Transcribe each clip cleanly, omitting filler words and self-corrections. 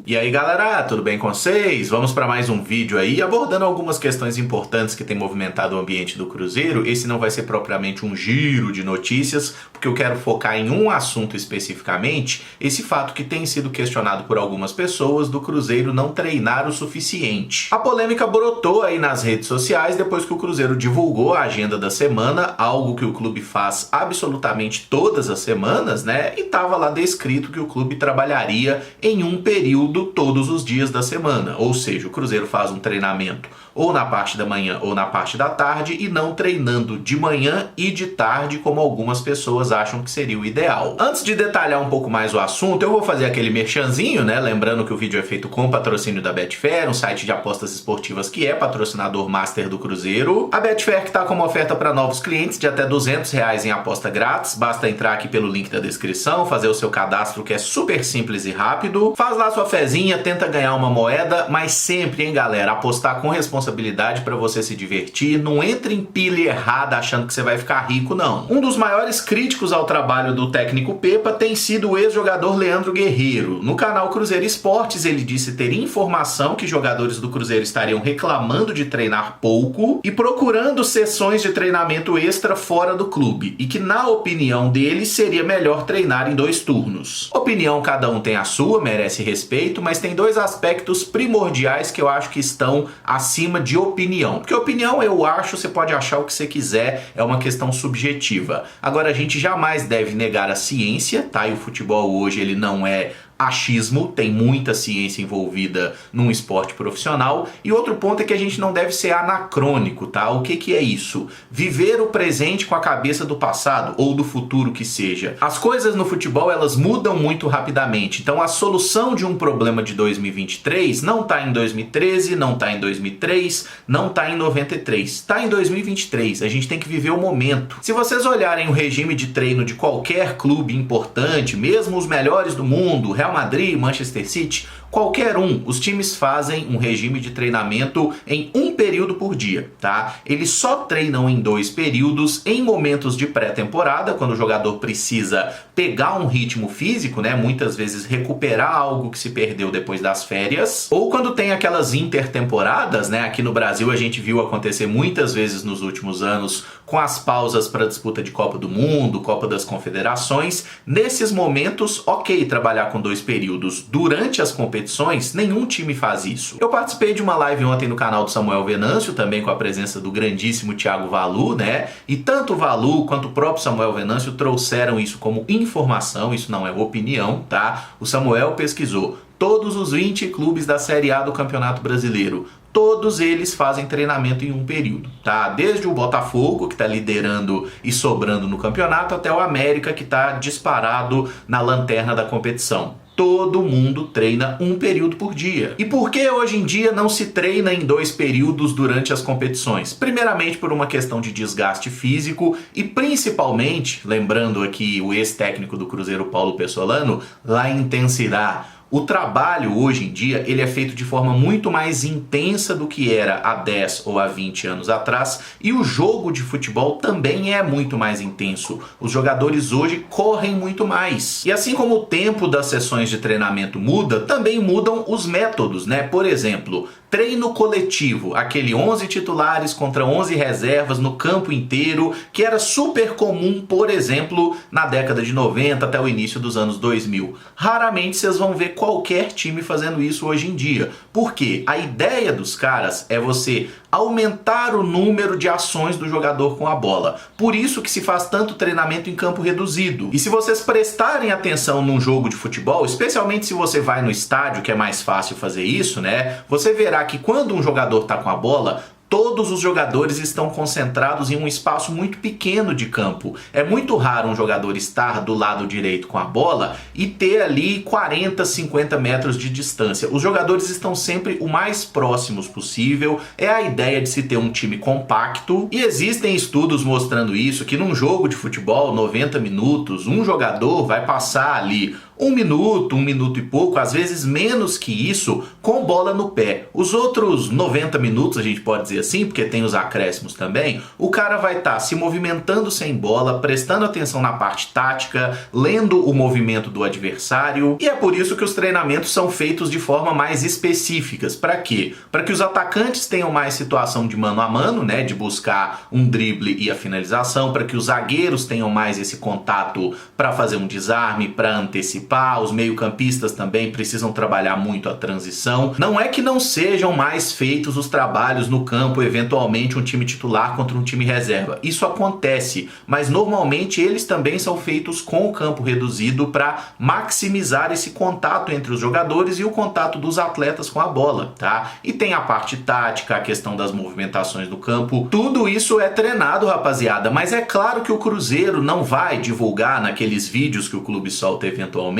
E aí galera, tudo bem com vocês? Vamos para mais um vídeo aí abordando algumas questões importantes que têm movimentado o ambiente do Cruzeiro. Esse não vai ser propriamente um giro de notícias, porque eu quero focar em um assunto especificamente, esse fato que tem sido questionado por algumas pessoas do Cruzeiro não treinar o suficiente. A polêmica brotou aí nas redes sociais depois que o Cruzeiro divulgou a agenda da semana, algo que o clube faz absolutamente todas as semanas, né? E tava lá descrito que o clube trabalharia em um período todos os dias da semana, ou seja, o Cruzeiro faz um treinamento ou na parte da manhã ou na parte da tarde e não treinando de manhã e de tarde como algumas pessoas acham que seria o ideal. Antes de detalhar um pouco mais o assunto, eu vou fazer aquele merchanzinho, né? Lembrando que o vídeo é feito com patrocínio da Betfair, um site de apostas esportivas que é patrocinador master do Cruzeiro. A Betfair que está com uma oferta para novos clientes de até R$200 em aposta grátis, basta entrar aqui pelo link da descrição, fazer o seu cadastro que é super simples e rápido, faz lá sua fezinha, tenta ganhar uma moeda, mas sempre, hein galera, apostar com responsabilidade para você se divertir, não entre em pilha errada achando que você vai ficar rico não. Um dos maiores críticos ao trabalho do técnico Pepa tem sido o ex-jogador Leandro Guerreiro. No canal Cruzeiro Esportes ele disse ter informação que jogadores do Cruzeiro estariam reclamando de treinar pouco e procurando sessões de treinamento extra fora do clube, e que na opinião dele seria melhor treinar em 2 turnos. Opinião cada um tem a sua, merece respeito, mas tem 2 aspectos primordiais que eu acho que estão acima de opinião. Porque opinião eu acho, você pode achar o que você quiser, é uma questão subjetiva. Agora a gente jamais deve negar a ciência, tá? E o futebol hoje ele não é achismo, tem muita ciência envolvida num esporte profissional. E outro ponto é que a gente não deve ser anacrônico, tá? O que é isso? Viver o presente com a cabeça do passado ou do futuro que seja. As coisas no futebol, elas mudam muito rapidamente. Então a solução de um problema de 2023 não tá em 2013, não tá em 2003, não tá em 93. Tá em 2023. A gente tem que viver o momento. Se vocês olharem o regime de treino de qualquer clube importante, mesmo os melhores do mundo, Real Madrid, Manchester City, qualquer um, os times fazem um regime de treinamento em um período por dia, tá? Eles só treinam em 2 períodos em momentos de pré-temporada, quando o jogador precisa pegar um ritmo físico, né? Muitas vezes recuperar algo que se perdeu depois das férias, ou quando tem aquelas intertemporadas, né? Aqui no Brasil a gente viu acontecer muitas vezes nos últimos anos com as pausas para disputa de Copa do Mundo, Copa das Confederações. Nesses momentos, ok trabalhar com 2 períodos. Durante as competições, nenhum time faz isso. Eu participei de uma live ontem no canal do Samuel Venâncio, também com a presença do grandíssimo Thiago Valu, né? E tanto o Valu quanto o próprio Samuel Venâncio trouxeram isso como informação, isso não é opinião, tá? O Samuel pesquisou todos os 20 clubes da Série A do Campeonato Brasileiro. Todos eles fazem treinamento em um período, tá? Desde o Botafogo, que está liderando e sobrando no campeonato, até o América, que está disparado na lanterna da competição. Todo mundo treina um período por dia. E por que hoje em dia não se treina em 2 períodos durante as competições? Primeiramente por uma questão de desgaste físico e principalmente, lembrando aqui o ex-técnico do Cruzeiro, Paulo Pessolano, la intensidade. O trabalho hoje em dia ele é feito de forma muito mais intensa do que era há 10 ou há 20 anos atrás, e o jogo de futebol também é muito mais intenso. Os jogadores hoje correm muito mais. E assim como o tempo das sessões de treinamento muda, também mudam os métodos, né? Por exemplo, treino coletivo, aquele 11 titulares contra 11 reservas no campo inteiro, que era super comum, por exemplo, na década de 90 até o início dos anos 2000. Raramente vocês vão ver qualquer time fazendo isso hoje em dia. Porque a ideia dos caras é você aumentar o número de ações do jogador com a bola. Por isso que se faz tanto treinamento em campo reduzido. E se vocês prestarem atenção num jogo de futebol, especialmente se você vai no estádio, que é mais fácil fazer isso, né? Você verá que quando um jogador está com a bola, todos os jogadores estão concentrados em um espaço muito pequeno de campo. É muito raro um jogador estar do lado direito com a bola e ter ali 40, 50 metros de distância. Os jogadores estão sempre o mais próximos possível. É a ideia de se ter um time compacto. E existem estudos mostrando isso, que num jogo de futebol, 90 minutos, um jogador vai passar ali 1 minuto, 1 minuto e pouco, às vezes menos que isso, com bola no pé. Os outros 90 minutos, a gente pode dizer assim, porque tem os acréscimos também, o cara vai estar se movimentando sem bola, prestando atenção na parte tática, lendo o movimento do adversário, e é por isso que os treinamentos são feitos de forma mais específicas. Para quê? Para que os atacantes tenham mais situação de mano a mano, né, de buscar um drible e a finalização, para que os zagueiros tenham mais esse contato para fazer um desarme, para antecipar. Os meio-campistas também precisam trabalhar muito a transição. Não é que não sejam mais feitos os trabalhos no campo, eventualmente um time titular contra um time reserva. Isso acontece, mas normalmente eles também são feitos com o campo reduzido para maximizar esse contato entre os jogadores e o contato dos atletas com a bola, tá? E tem a parte tática, a questão das movimentações do campo. Tudo isso é treinado, rapaziada, mas é claro que o Cruzeiro não vai divulgar naqueles vídeos que o clube solta eventualmente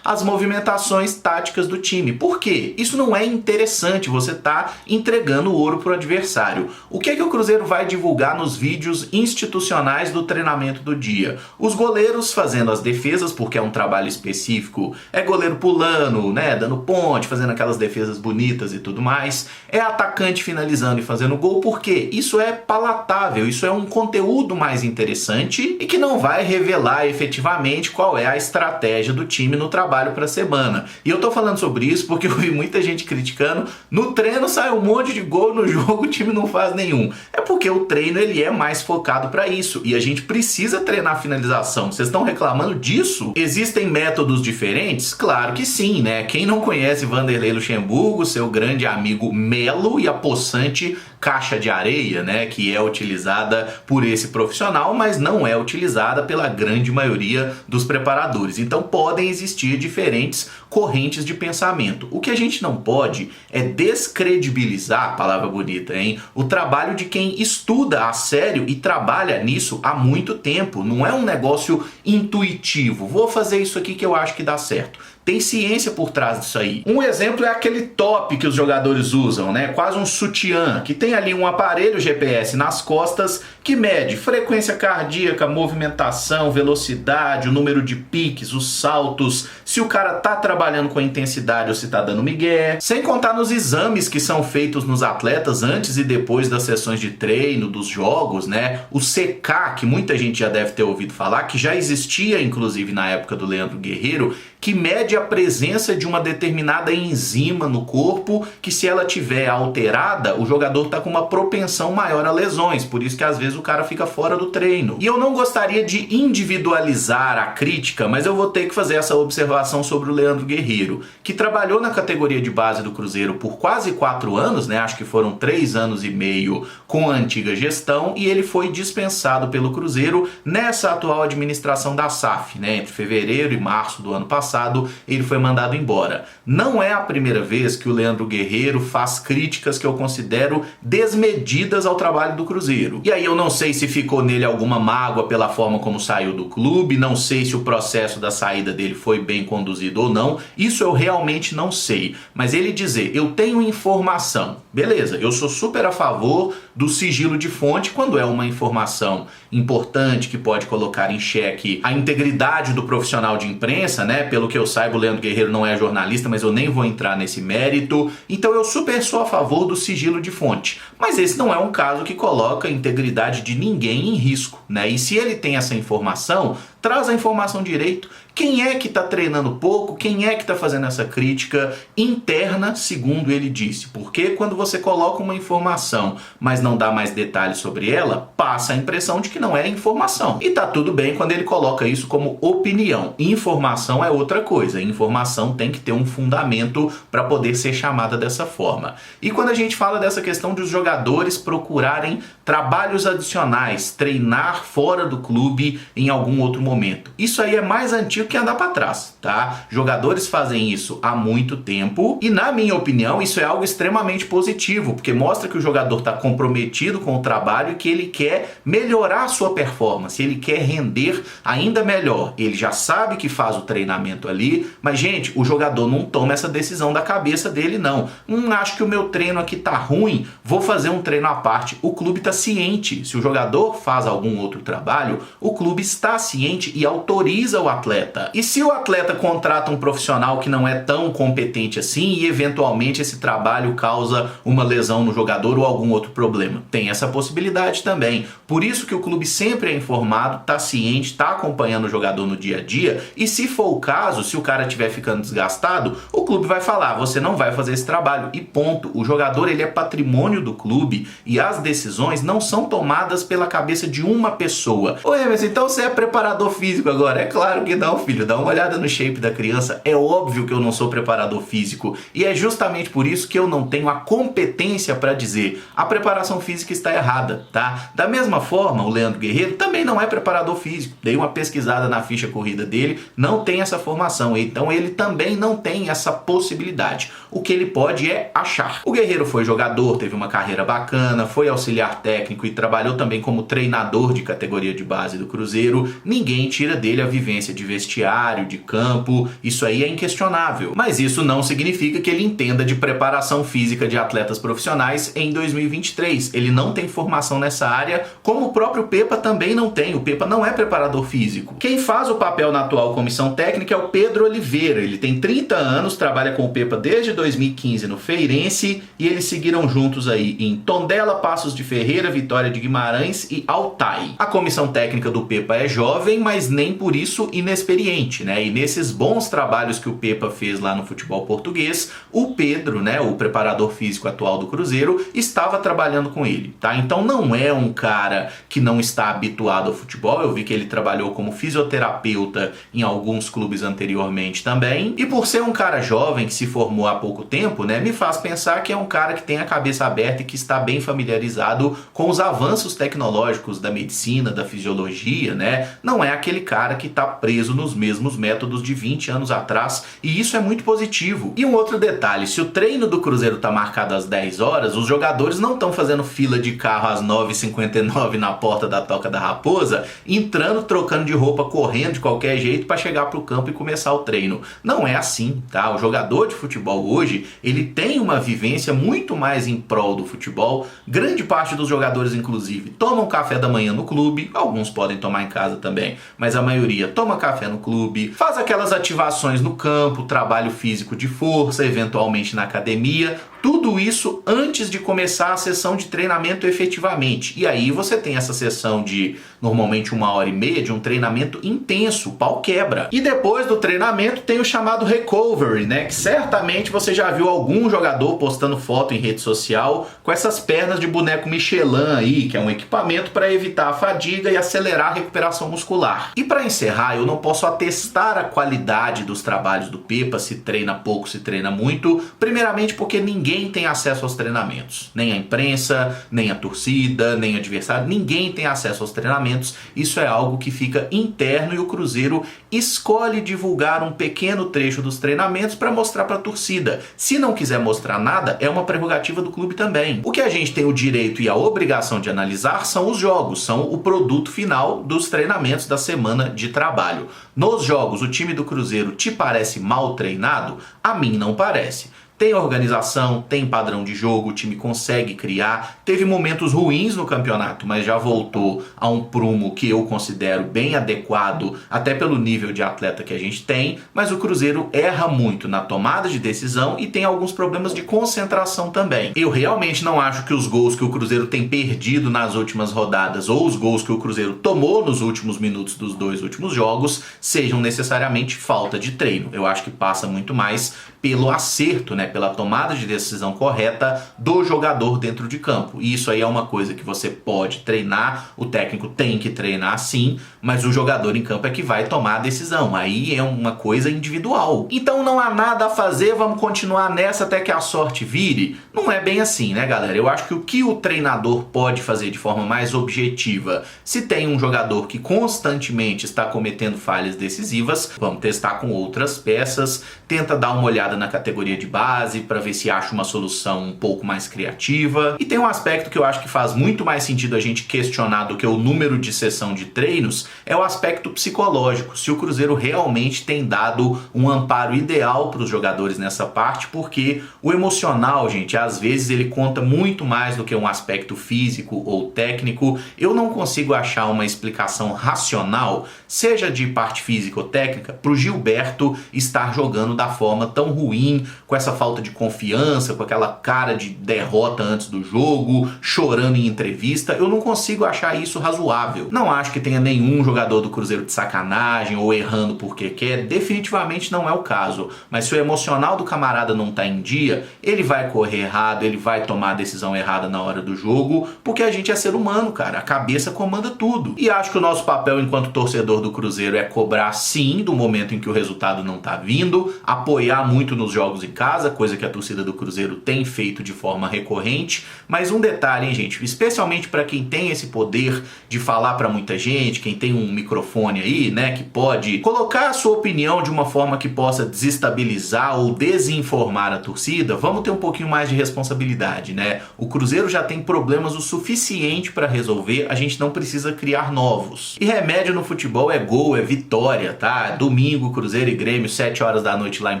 as movimentações táticas do time. Por quê? Isso não é interessante, você tá entregando ouro pro adversário. O que é que o Cruzeiro vai divulgar nos vídeos institucionais do treinamento do dia? Os goleiros fazendo as defesas, porque é um trabalho específico, é goleiro pulando, né, dando ponte, fazendo aquelas defesas bonitas e tudo mais, é atacante finalizando e fazendo gol, porque isso é palatável, isso é um conteúdo mais interessante e que não vai revelar efetivamente qual é a estratégia do time no trabalho para a semana. E eu tô falando sobre isso porque eu vi muita gente criticando, no treino sai um monte de gol, no jogo o time não faz nenhum. É porque o treino ele é mais focado para isso e a gente precisa treinar a finalização. Vocês estão reclamando disso? Existem métodos diferentes? Claro que sim, né? Quem não conhece Vanderlei Luxemburgo, seu grande amigo Melo e a possante caixa de areia, né, que é utilizada por esse profissional, mas não é utilizada pela grande maioria dos preparadores. Então podem existir diferentes correntes de pensamento. O que a gente não pode é descredibilizar, palavra bonita, hein, o trabalho de quem estuda a sério e trabalha nisso há muito tempo. Não é um negócio intuitivo. Vou fazer isso aqui que eu acho que dá certo. Tem ciência por trás disso aí. Um exemplo é aquele top que os jogadores usam, né? Quase um sutiã, que tem ali um aparelho GPS nas costas que mede frequência cardíaca, movimentação, velocidade, o número de piques, os saltos, se o cara tá trabalhando com intensidade ou se tá dando migué. Sem contar nos exames que são feitos nos atletas antes e depois das sessões de treino, dos jogos, né? O CK, que muita gente já deve ter ouvido falar, que já existia inclusive na época do Leandro Guerreiro, que mede a presença de uma determinada enzima no corpo, que se ela tiver alterada, o jogador está com uma propensão maior a lesões, por isso que às vezes o cara fica fora do treino. E eu não gostaria de individualizar a crítica, mas eu vou ter que fazer essa observação sobre o Leandro Guerreiro, que trabalhou na categoria de base do Cruzeiro por quase 4 anos, né? Acho que foram 3 anos e meio com a antiga gestão, e ele foi dispensado pelo Cruzeiro nessa atual administração da SAF, né? Entre fevereiro e março do ano passado, ele foi mandado embora. Não é a primeira vez que o Leandro Guerreiro faz críticas que eu considero desmedidas ao trabalho do Cruzeiro. E aí eu não sei se ficou nele alguma mágoa pela forma como saiu do clube, não sei se o processo da saída dele foi bem conduzido ou não, isso eu realmente não sei. Mas ele dizer, eu tenho informação, beleza, eu sou super a favor do sigilo de fonte quando é uma informação importante que pode colocar em xeque a integridade do profissional de imprensa, né? Pelo que eu saiba, o Leandro Guerreiro não é jornalista, mas eu nem vou entrar nesse mérito. Então eu super sou a favor do sigilo de fonte. Mas esse não é um caso que coloca a integridade de ninguém em risco, né? E se ele tem essa informação, traz a informação direito. Quem é que está treinando pouco? Quem é que está fazendo essa crítica interna, segundo ele disse? Porque quando você coloca uma informação, mas não dá mais detalhes sobre ela, passa a impressão de que não é informação. E tá tudo bem quando ele coloca isso como opinião. Informação é outra coisa. Informação tem que ter um fundamento para poder ser chamada dessa forma. E quando a gente fala dessa questão de os jogadores procurarem trabalhos adicionais, treinar fora do clube em algum outro momento, isso aí é mais antigo que andar para trás, tá? Jogadores fazem isso há muito tempo e, na minha opinião, isso é algo extremamente positivo, porque mostra que o jogador está comprometido com o trabalho e que ele quer melhorar a sua performance, ele quer render ainda melhor. Ele já sabe que faz o treinamento ali, mas, gente, o jogador não toma essa decisão da cabeça dele, não. Acho que o meu treino aqui tá ruim, vou fazer um treino à parte. O clube está ciente. Se o jogador faz algum outro trabalho, o clube está ciente e autoriza o atleta. E se o atleta contrata um profissional que não é tão competente assim e eventualmente esse trabalho causa uma lesão no jogador ou algum outro problema? Tem essa possibilidade também. Por isso que o clube sempre é informado, está ciente, está acompanhando o jogador no dia a dia, e se for o caso, se o cara estiver ficando desgastado, o clube vai falar, você não vai fazer esse trabalho, e ponto. O jogador, ele é patrimônio do clube e as decisões não são tomadas pela cabeça de uma pessoa. Ô Emerson, então você é preparador físico agora? É claro que não, filho. Dá uma olhada no shape da criança. É óbvio que eu não sou preparador físico, e é justamente por isso que eu não tenho a competência para dizer a preparação física está errada, tá? Da mesma forma, o Leandro Guerreiro também não é preparador físico. Dei uma pesquisada na ficha corrida dele, não tem essa formação, então ele também não tem essa possibilidade. O que ele pode é achar. O Guerreiro foi jogador, teve uma carreira bacana, foi auxiliar técnico e trabalhou também como treinador de categoria de base do Cruzeiro. Ninguém tira dele a vivência de vestiário, de campo, isso aí é inquestionável. Mas isso não significa que ele entenda de preparação física de atletas profissionais em 2023. Ele não tem formação nessa área, como o próprio Pepa também não tem. O Pepa não é preparador físico. Quem faz o papel na atual comissão técnica é o Pedro Oliveira. Ele tem 30 anos, trabalha com o Pepa desde 2015 no Feirense, e eles seguiram juntos aí em Tondela, Passos de Ferreira, Vitória de Guimarães e Altai. A comissão técnica do Pepa é jovem, mas nem por isso inexperiente, né? E nesses bons trabalhos que o Pepa fez lá no futebol português, o Pedro, né, o preparador físico atual do Cruzeiro, estava trabalhando com ele, tá? Então não é um cara que não está habituado ao futebol. Eu vi que ele trabalhou como fisioterapeuta em alguns clubes anteriormente também. E por ser um cara jovem que se formou há pouco tempo, né, me faz pensar que é um cara que tem a cabeça aberta e que está bem familiarizado com os avanços tecnológicos da medicina, da fisiologia, né? Não é aquele cara que está preso nos mesmos métodos de 20 anos atrás, e isso é muito positivo. E um outro detalhe, se o treino do Cruzeiro está marcado às 10 horas, os jogadores não estão fazendo fila de carro às 9h59 na porta da Toca da Raposa, entrando, trocando de roupa, correndo de qualquer jeito para chegar para o campo e começar o treino. Não é assim, tá? O jogador de futebol hoje, ele tem uma vivência muito mais em prol do futebol. Grande parte dos jogadores, inclusive, tomam café da manhã no clube, alguns podem tomar em casa também, mas a maioria toma café no clube, faz aquelas ativações no campo, trabalho físico de força, eventualmente na academia, tudo isso antes de começar a sessão de treinamento efetivamente. E aí você tem essa sessão de normalmente 1h30 de um treinamento intenso, pau quebra. E depois do treinamento tem o chamado recovery, né? Que certamente você já viu algum jogador postando foto em rede social com essas pernas de boneco Michelin aí, que é um equipamento para evitar a fadiga e acelerar a recuperação muscular. E para encerrar, eu não posso atestar a qualidade dos trabalhos do Pepa, se treina pouco, se treina muito, primeiramente porque ninguém tem acesso aos treinamentos, nem a imprensa, nem a torcida, nem o adversário, ninguém tem acesso aos treinamentos. Isso é algo que fica interno e o Cruzeiro escolhe divulgar um pequeno trecho dos treinamentos para mostrar para a torcida. Se não quiser mostrar nada, é uma prerrogativa do clube também. O que a gente tem o direito e a obrigação de analisar são os jogos, são o produto final dos treinamentos da semana de trabalho. Nos jogos, o time do Cruzeiro te parece mal treinado? A mim não parece. Tem organização, tem padrão de jogo, o time consegue criar. Teve momentos ruins no campeonato, mas já voltou a um prumo que eu considero bem adequado, até pelo nível de atleta que a gente tem. Mas o Cruzeiro erra muito na tomada de decisão e tem alguns problemas de concentração também. Eu realmente não acho que os gols que o Cruzeiro tem perdido nas últimas rodadas ou os gols que o Cruzeiro tomou nos últimos minutos dos 2 últimos jogos sejam necessariamente falta de treino. Eu acho que passa muito mais pelo acerto, né? Pela tomada de decisão correta do jogador dentro de campo. E isso aí é uma coisa que você pode treinar, o técnico tem que treinar sim, mas o jogador em campo é que vai tomar a decisão. Aí é uma coisa individual. Então não há nada a fazer, vamos continuar nessa até que a sorte vire? Não é bem assim, né, galera? Eu acho que o que o treinador pode fazer de forma mais objetiva, se tem um jogador que constantemente está cometendo falhas decisivas, vamos testar com outras peças, tenta dar uma olhada olhada na categoria de base para ver se acha uma solução um pouco mais criativa. E tem um aspecto que eu acho que faz muito mais sentido a gente questionar do que o número de sessão de treinos, é o aspecto psicológico. Se o Cruzeiro realmente tem dado um amparo ideal para os jogadores nessa parte, porque o emocional, gente, às vezes ele conta muito mais do que um aspecto físico ou técnico. Eu não consigo achar uma explicação racional, seja de parte física ou técnica, para o Gilberto estar jogando da forma tão ruim, com essa falta de confiança, com aquela cara de derrota antes do jogo, chorando em entrevista. Eu não consigo achar isso razoável. Não acho que tenha nenhum jogador do Cruzeiro de sacanagem ou errando porque quer, definitivamente não é o caso. Mas se o emocional do camarada não tá em dia, ele vai correr errado, ele vai tomar a decisão errada na hora do jogo, porque a gente é ser humano, cara. A cabeça comanda tudo. E acho que o nosso papel enquanto torcedor do Cruzeiro é cobrar sim do momento em que o resultado não tá vindo, apoiar muito nos jogos em casa, coisa que a torcida do Cruzeiro tem feito de forma recorrente. Mas um detalhe, hein, gente, especialmente para quem tem esse poder de falar para muita gente, quem tem um microfone aí, né, que pode colocar a sua opinião de uma forma que possa desestabilizar ou desinformar a torcida, vamos ter um pouquinho mais de responsabilidade, né? O Cruzeiro já tem problemas o suficiente para resolver, a gente não precisa criar novos. E remédio no futebol é gol, é vitória, tá? Domingo, Cruzeiro e Grêmio, 7 horas da noite lá em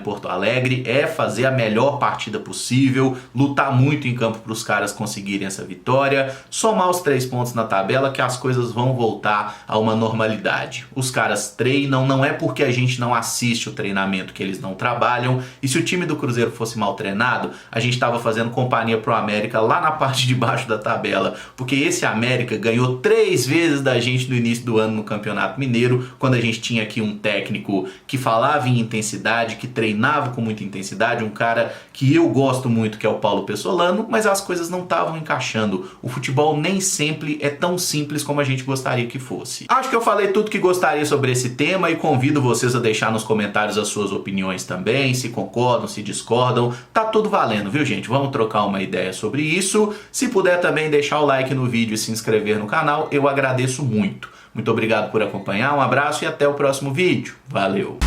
Porto Alegre, é fazer a melhor partida possível, lutar muito em campo para os caras conseguirem essa vitória, somar os 3 pontos na tabela que as coisas vão voltar a uma normalidade. Os caras treinam, não é porque a gente não assiste o treinamento que eles não trabalham, e se o time do Cruzeiro fosse mal treinado, a gente estava fazendo companhia pro América lá na parte de baixo da tabela, porque esse América ganhou 3 vezes da gente no início do ano no Campeonato Mineiro, quando a gente tinha aqui um técnico que falava em intensidade, que treinava com muita intensidade, um cara que eu gosto muito, que é o Paulo Pessolano, mas as coisas não estavam encaixando. O futebol nem sempre é tão simples como a gente gostaria que fosse. Acho que eu falei tudo que gostaria sobre esse tema e convido vocês a deixar nos comentários as suas opiniões também, se concordam, se discordam, tá tudo valendo, viu, gente? Vamos trocar uma ideia sobre isso. Se puder também deixar o like no vídeo e se inscrever no canal, eu agradeço muito. Muito obrigado por acompanhar, um abraço e até o próximo vídeo. Valeu!